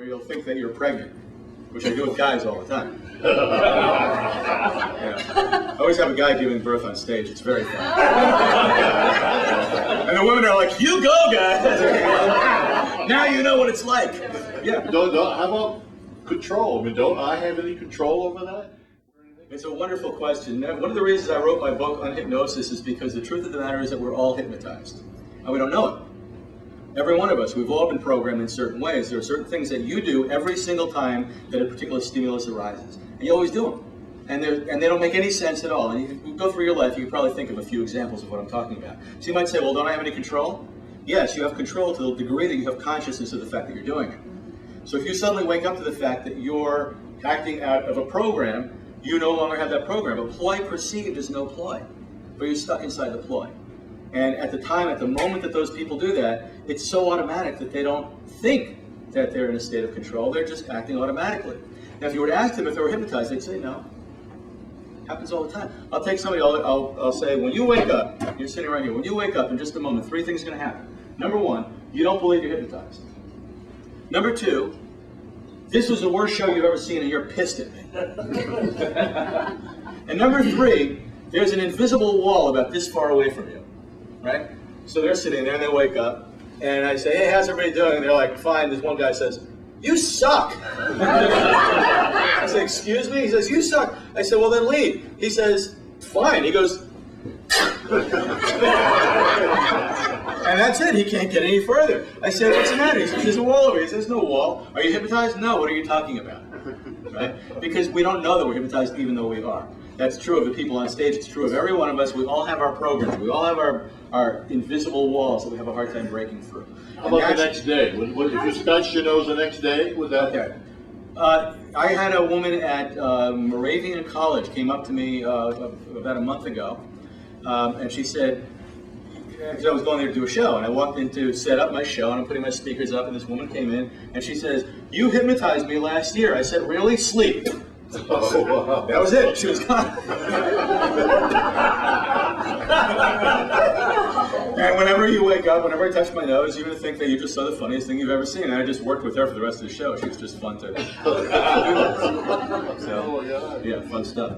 you'll think that you're pregnant, which I do with guys all the time. Yeah. I always have a guy giving birth on stage. It's very fun. And the women are like, "You go, guys. Now you know what it's like." Yeah. How about control? I mean, don't I have any control over that? It's a wonderful question. One of the reasons I wrote my book on hypnosis is because the truth of the matter is that we're all hypnotized, and we don't know it. Every one of us, we've all been programmed in certain ways. There are certain things that you do every single time that a particular stimulus arises, and you always do them. And they don't make any sense at all. And you go through your life, you can probably think of a few examples of what I'm talking about. So you might say, well, don't I have any control? Yes, you have control to the degree that you have consciousness of the fact that you're doing it. So if you suddenly wake up to the fact that you're acting out of a program, you no longer have that program. A ploy perceived is no ploy, but you're stuck inside the ploy. And at the moment that those people do that, it's so automatic that they don't think that they're in a state of control. They're just acting automatically. Now, if you were to ask them if they were hypnotized, they'd say no. Happens all the time. I'll take somebody, I'll say, when you wake up, you're sitting right here, when you wake up in just a moment, 3 things are going to happen. Number 1, you don't believe you're hypnotized. Number 2, this was the worst show you've ever seen and you're pissed at me. And number 3, there's an invisible wall about this far away from you, right? So they're sitting there and they wake up and I say, hey, how's everybody doing? And they're like, fine. This one guy says, you suck. I say, excuse me? He says, you suck. I said, well, then leave. He says, fine. He goes, and that's it. He can't get any further. I said, what's the matter? He says, there's a wall over here. He says, no wall. Are you hypnotized? No. What are you talking about? Right? Because we don't know that we're hypnotized even though we are. That's true of the people on stage. It's true of every one of us. We all have our programs. We all have our invisible walls that we have a hard time breaking through. How about the next day? If you scratched your nose the next day, would that... Okay. I had a woman at Moravian College came up to me about a month ago, and she said, because I was going there to do a show, and I walked in to set up my show, and I'm putting my speakers up, and this woman came in, and she says, you hypnotized me last year. I said, really? Sleep. Oh, wow. That was it. She was gone. And whenever you wake up, whenever I touch my nose, you're going to think that you just saw the funniest thing you've ever seen. And I just worked with her for the rest of the show. She was just fun to. So, yeah, fun stuff.